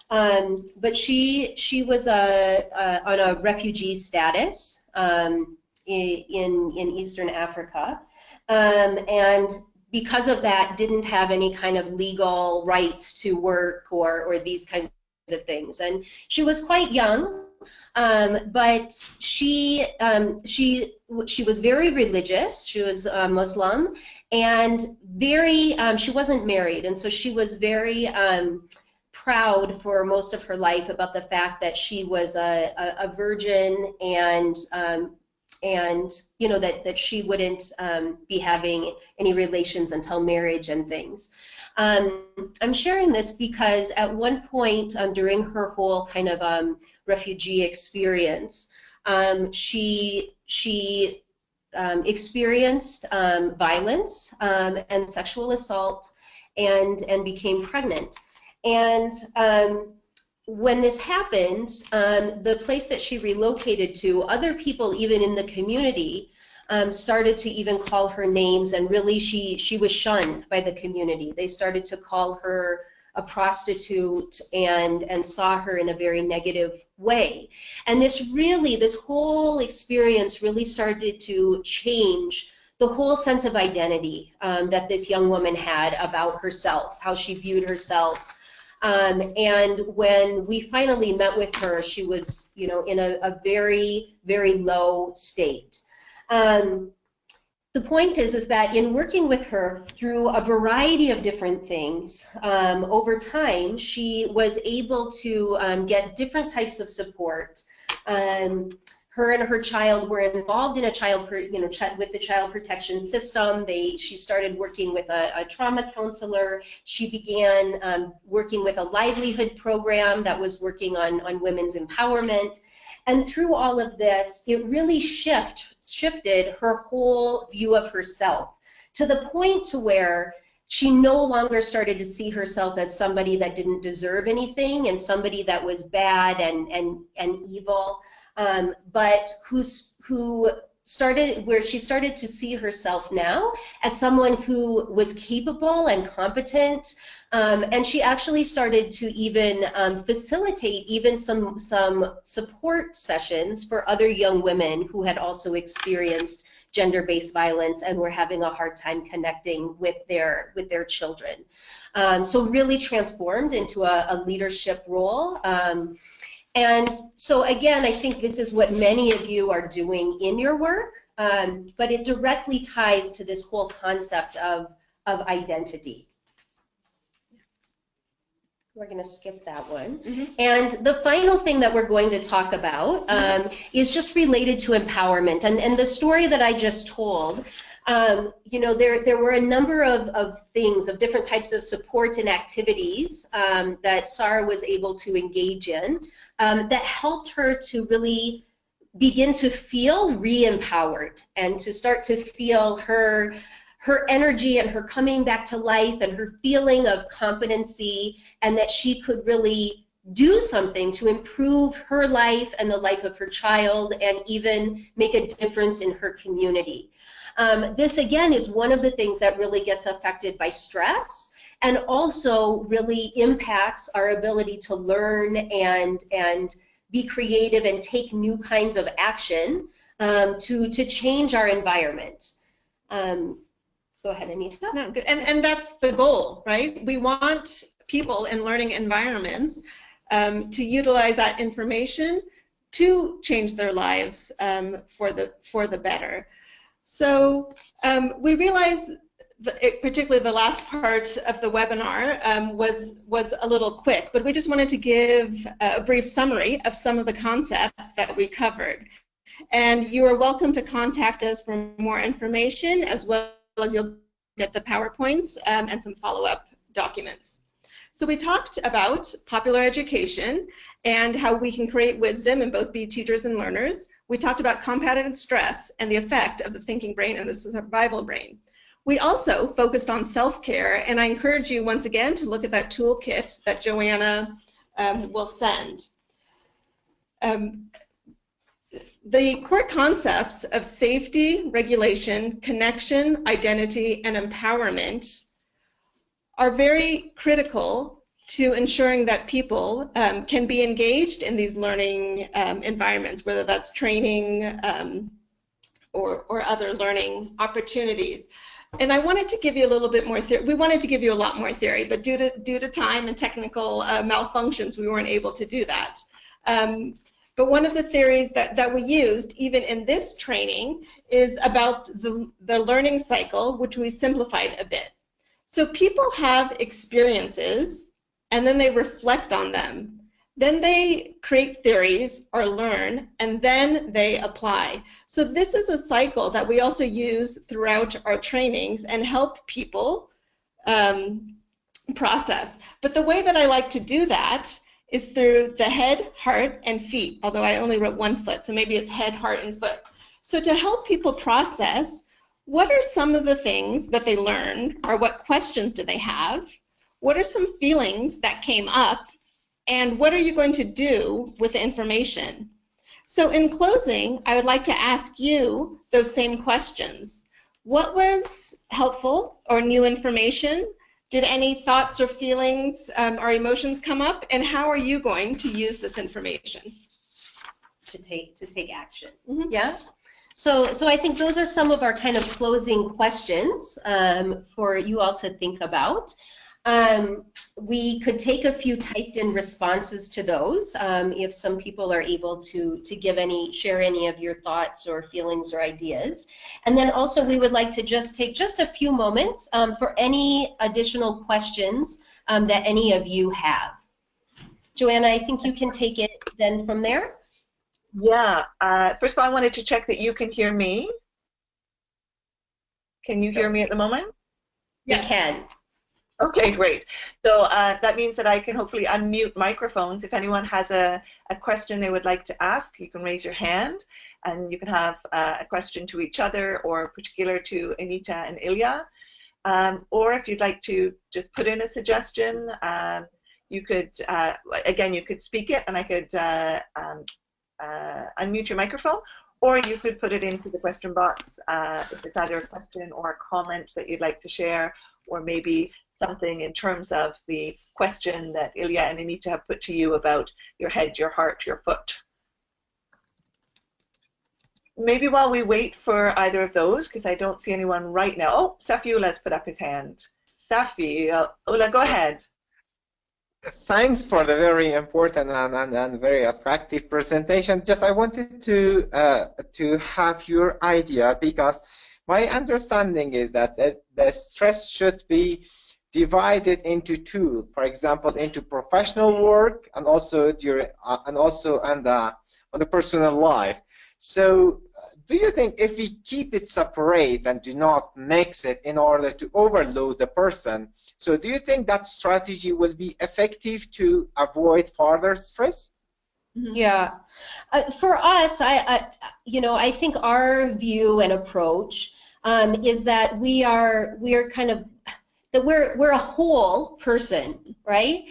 But she was on a refugee status in Eastern Africa, and because of that didn't have any kind of legal rights to work or these kinds of things. And she was quite young, but she was very religious. She was Muslim, and very she wasn't married, and so she was very proud for most of her life about the fact that she was a virgin, and and you know, that she wouldn't be having any relations until marriage and things. I'm sharing this because at one point during her whole kind of refugee experience, she experienced violence and sexual assault and became pregnant. And when this happened, the place that she relocated to, other people even in the community started to even call her names, and really she was shunned by the community. They started to call her a prostitute and saw her in a very negative way. And this whole experience really started to change the whole sense of identity that this young woman had about herself, how she viewed herself. And when we finally met with her, she was, you know, in a very, very low state. The point is that in working with her through a variety of different things, over time, she was able to get different types of support. Her and her child were involved in with the child protection system. She started working with a trauma counselor. She began working with a livelihood program that was working on women's empowerment. And through all of this, it really shifted her whole view of herself to the point to where she no longer started to see herself as somebody that didn't deserve anything and somebody that was bad and evil. But who started, where she started to see herself now as someone who was capable and competent, and she actually started to even facilitate even some support sessions for other young women who had also experienced gender-based violence and were having a hard time connecting with their children. So really transformed into a leadership role. And so again, I think this is what many of you are doing in your work, but it directly ties to this whole concept of identity. We're going to skip that one. Mm-hmm. And the final thing that we're going to talk about is just related to empowerment. And the story that I just told, you know, there were a number of things, of different types of support and activities that Sarah was able to engage in that helped her to really begin to feel re-empowered and to start to feel her energy and her coming back to life and her feeling of competency, and that she could really do something to improve her life and the life of her child and even make a difference in her community. This again is one of the things that really gets affected by stress and also really impacts our ability to learn and be creative and take new kinds of action to change our environment. Go ahead, Anita. No, good. And that's the goal, right? We want people in learning environments to utilize that information to change their lives for the better. So we realized, particularly the last part of the webinar was a little quick, but we just wanted to give a brief summary of some of the concepts that we covered. And you are welcome to contact us for more information, as well as you'll get the PowerPoints and some follow-up documents. So we talked about popular education and how we can create wisdom and both be teachers and learners. We talked about compounded stress and the effect of the thinking brain and the survival brain. We also focused on self-care, and I encourage you once again to look at that toolkit that Joanna will send. The core concepts of safety, regulation, connection, identity, and empowerment are very critical to ensuring that people can be engaged in these learning environments, whether that's training or other learning opportunities. And I wanted to give you a little bit more theory. We wanted to give you a lot more theory, but due to time and technical malfunctions, we weren't able to do that. But one of the theories that we used, even in this training, is about the learning cycle, which we simplified a bit. So people have experiences, and then they reflect on them. Then they create theories or learn, and then they apply. So this is a cycle that we also use throughout our trainings and help people process. But the way that I like to do that is through the head, heart, and feet, although I only wrote one foot, so maybe it's head, heart, and foot. So to help people process, what are some of the things that they learned, or what questions do they have? What are some feelings that came up? And what are you going to do with the information? So in closing, I would like to ask you those same questions. What was helpful or new information? Did any thoughts or feelings or emotions come up? And how are you going to use this information? To take action. Mm-hmm. Yeah. So I think those are some of our kind of closing questions for you all to think about. We could take a few typed in responses to those if some people are able to share any of your thoughts or feelings or ideas. And then also we would like to just take just a few moments for any additional questions that any of you have. Joanna, I think you can take it then from there. Yeah. First of all, I wanted to check that you can hear me. Can you hear me at the moment? Yes. You can. Okay, great. So that means that I can hopefully unmute microphones. If anyone has a question they would like to ask, you can raise your hand, and you can have a question to each other or particular to Anita and Ilya. Or if you'd like to just put in a suggestion, you could, again, you could speak it and I could unmute your microphone, or you could put it into the question box if it's either a question or a comment that you'd like to share, or maybe something in terms of the question that Ilya and Anita have put to you about your head, your heart, your foot. Maybe while we wait for either of those, because I don't see anyone right now. Oh, Safi Ula's put up his hand. Safi, Ula, go ahead. Thanks for the very important and very attractive presentation. Just I wanted to have your idea, because my understanding is that the stress should be divided into two. For example, into professional work and also on the personal life. So, do you think if we keep it separate and do not mix it in order to overload the person, so do you think that strategy will be effective to avoid further stress? Yeah, for us, I think our view and approach is that we're a whole person, right?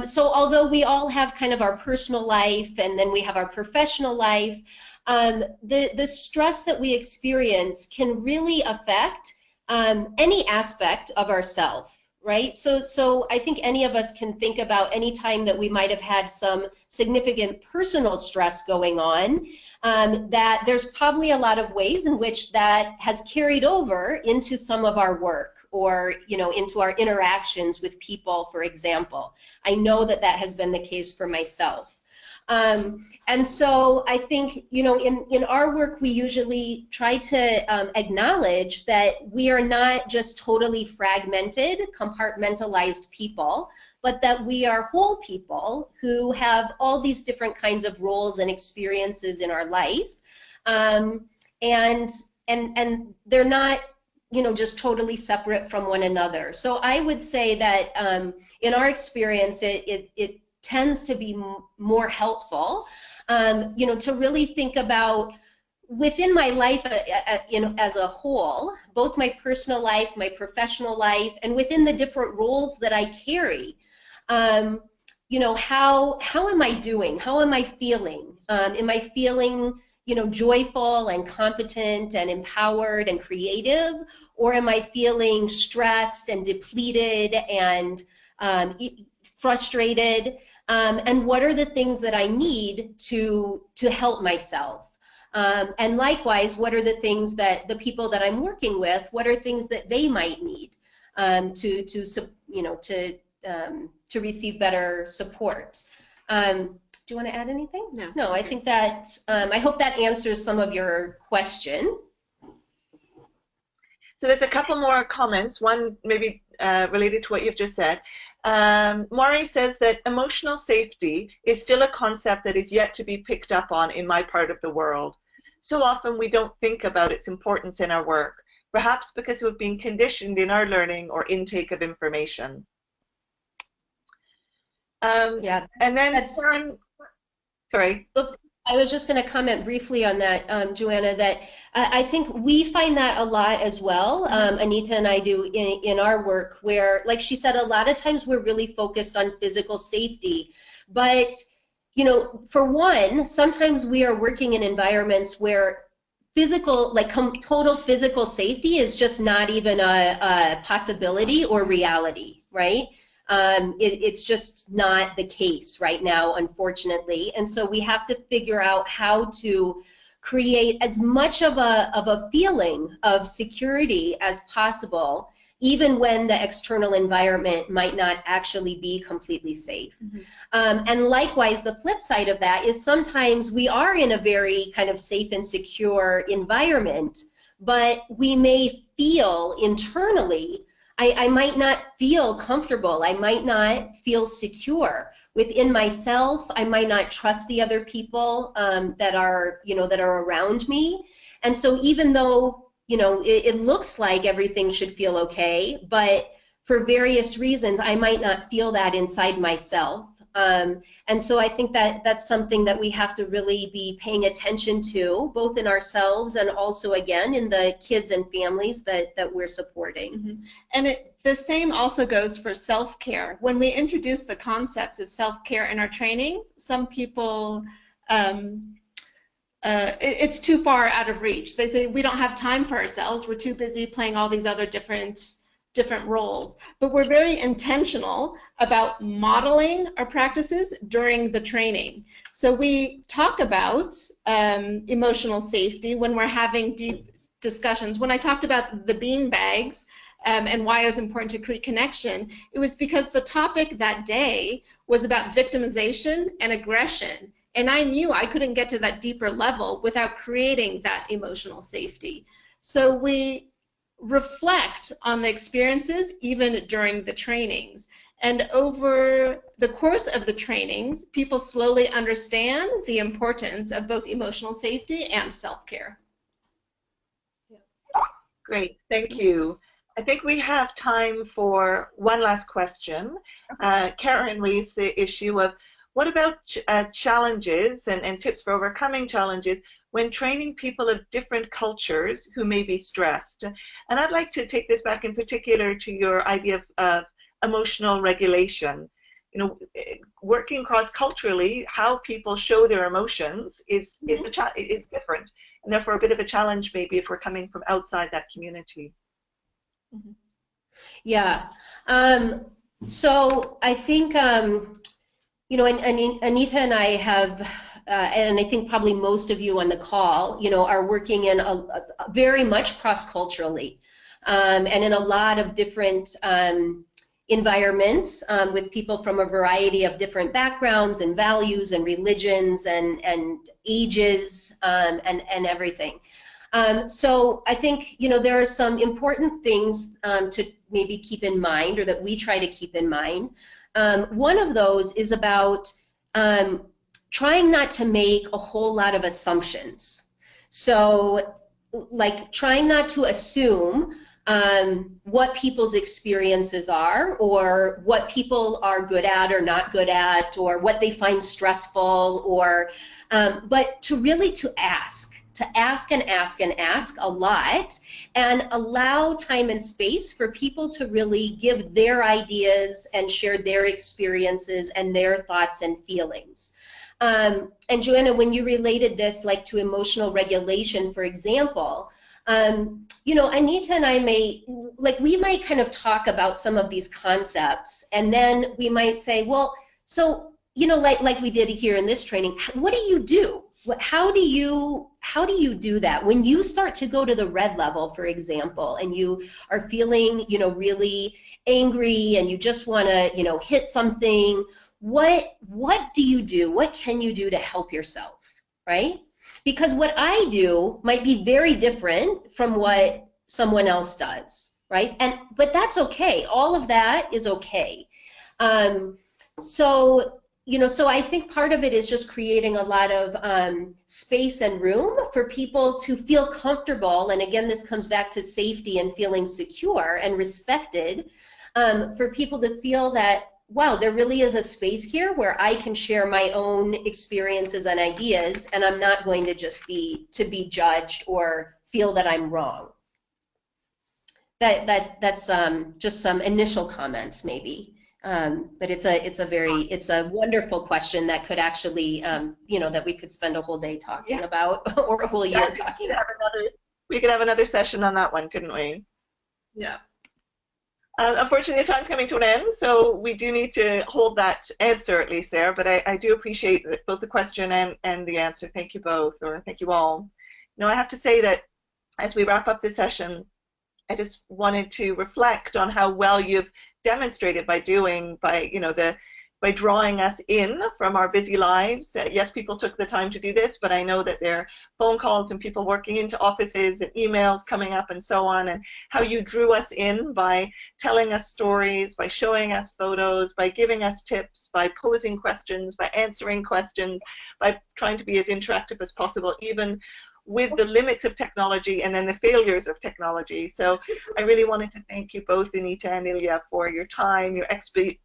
So although we all have kind of our personal life and then we have our professional life, the stress that we experience can really affect any aspect of ourself, right? So I think any of us can think about any time that we might have had some significant personal stress going on, that there's probably a lot of ways in which that has carried over into some of our work, or into our interactions with people, for example. I know that has been the case for myself. And so I think, in our work, we usually try to acknowledge that we are not just totally fragmented, compartmentalized people, but that we are whole people who have all these different kinds of roles and experiences in our life. And they're not, just totally separate from one another. So I would say that in our experience, it tends to be more helpful, to really think about within my life, as a whole, both my personal life, my professional life, and within the different roles that I carry. How am I doing? How am I feeling? Am I feeling joyful and competent and empowered and creative, or am I feeling stressed and depleted and frustrated? And what are the things that I need to help myself? And likewise, what are the things that the people that I'm working with, what are things that they might need to receive better support? Do you want to add anything? No. No, I think that, I hope that answers some of your question. So there's a couple more comments. One maybe related to what you've just said. Maury says that emotional safety is still a concept that is yet to be picked up on in my part of the world. So often we don't think about its importance in our work, perhaps because we've been conditioned in our learning or intake of information. Yeah, and then sorry. Oops, I was just going to comment briefly on that, Joanna, that I think we find that a lot as well. Anita and I do in our work, where, like she said, a lot of times we're really focused on physical safety. But, you know, for one, sometimes we are working in environments where physical, like total physical safety is just not even a possibility or reality, right? It's just not the case right now, unfortunately. And so we have to figure out how to create as much of a feeling of security as possible, even when the external environment might not actually be completely safe. And likewise, the flip side of that is sometimes we are in a very kind of safe and secure environment, but we may feel internally, I might not feel comfortable. I might not feel secure within myself. I might not trust the other people that are, you know, that are around me. And so even though, you know, it looks like everything should feel okay, but for various reasons, I might not feel that inside myself. And so I think that that's something that we have to really be paying attention to, both in ourselves and also, again, in the kids and families that we're supporting. And the same also goes for self-care. When we introduce the concepts of self-care in our training, some people, it's too far out of reach. They say, we don't have time for ourselves. We're too busy playing all these other different roles. But we're very intentional about modeling our practices during the training. So we talk about emotional safety when we're having deep discussions. When I talked about the bean bags and why it was important to create connection, it was because the topic that day was about victimization and aggression. And I knew I couldn't get to that deeper level without creating that emotional safety. So we reflect on the experiences even during the trainings. And over the course of the trainings, people slowly understand the importance of both emotional safety and self-care. Great, thank you. I think we have time for one last question. Karen raised the issue of what about challenges and tips for overcoming challenges when training people of different cultures who may be stressed. And I'd like to take this back in particular to your idea of emotional regulation. You know, working cross-culturally, how people show their emotions is different, and therefore a bit of a challenge maybe if we're coming from outside that community. Yeah. So I think, you know, and Anita and I have, and I think probably most of you on the call, you know, are working in very much cross-culturally, and in a lot of different environments with people from a variety of different backgrounds and values and religions and ages and everything. So I think, you know, there are some important things to maybe keep in mind, or that we try to keep in mind. One of those is about trying not to make a whole lot of assumptions. So, like, trying not to assume what people's experiences are, or what people are good at or not good at, or what they find stressful, or but to really ask and ask a lot, and allow time and space for people to really give their ideas and share their experiences and their thoughts and feelings. And Joanna, when you related this like to emotional regulation, for example, you know, Anita and I we might kind of talk about some of these concepts, and then we might say, well, so, you know, like we did here in this training, what do you do? How do you do that when you start to go to the red level, for example, and you are feeling, you know, really angry and you just want to, you know, hit something? What do you do? What can you do to help yourself, right? Because what I do might be very different from what someone else does, right? But that's okay. All of that is okay. So, you know, so I think part of it is just creating a lot of space and room for people to feel comfortable. And again, this comes back to safety and feeling secure and respected, for people to feel that, wow, there really is a space here where I can share my own experiences and ideas, and I'm not going to just be judged or feel that I'm wrong. That's just some initial comments maybe. But it's a wonderful question that could actually, you know, that we could spend a whole day talking about, or a whole year talking about. We could have another session on that one, couldn't we? Yeah. Unfortunately, time's coming to an end, so we do need to hold that answer at least there, but I do appreciate both the question and the answer. Thank you both, or thank you all. You know, I have to say that as we wrap up this session, I just wanted to reflect on how well you've demonstrated by drawing us in from our busy lives. Yes, people took the time to do this, but I know that there are phone calls and people working into offices and emails coming up and so on, and how you drew us in by telling us stories, by showing us photos, by giving us tips, by posing questions, by answering questions, by trying to be as interactive as possible, even with the limits of technology and then the failures of technology. So I really wanted to thank you both, Anita and Ilya, for your time, your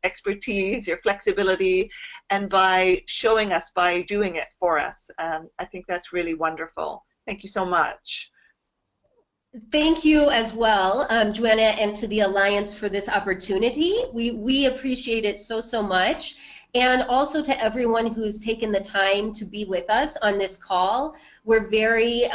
expertise, your flexibility, and by showing us, by doing it for us. I think that's really wonderful. Thank you so much. Thank you as well, Joanna, and to the Alliance for this opportunity. We appreciate it so much. And also to everyone who's taken the time to be with us on this call. We're very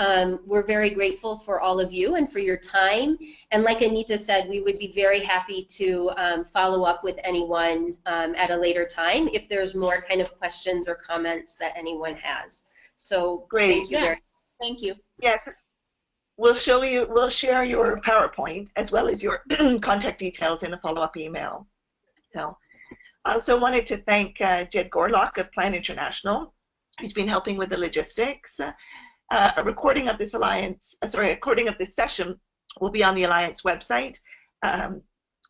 grateful for all of you and for your time. And like Anita said, we would be very happy to follow up with anyone at a later time if there's more kind of questions or comments that anyone has. So great. Thank you very much. Thank you. Yes. We'll share your PowerPoint as well as your contact details in a follow-up email. So I also wanted to thank Jed Gorlock of Plan International, who's been helping with the logistics. A recording of this session will be on the Alliance website.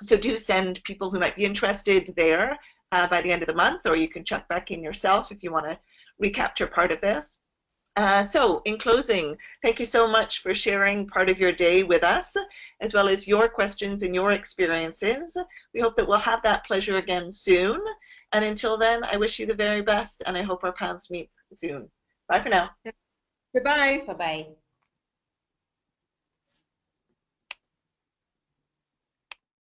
So do send people who might be interested there by the end of the month, or you can check back in yourself if you want to recapture part of this. So in closing, thank you so much for sharing part of your day with us, as well as your questions and your experiences. We hope that we'll have that pleasure again soon. And until then, I wish you the very best, and I hope our paths meet soon. Bye for now. Goodbye. Bye-bye.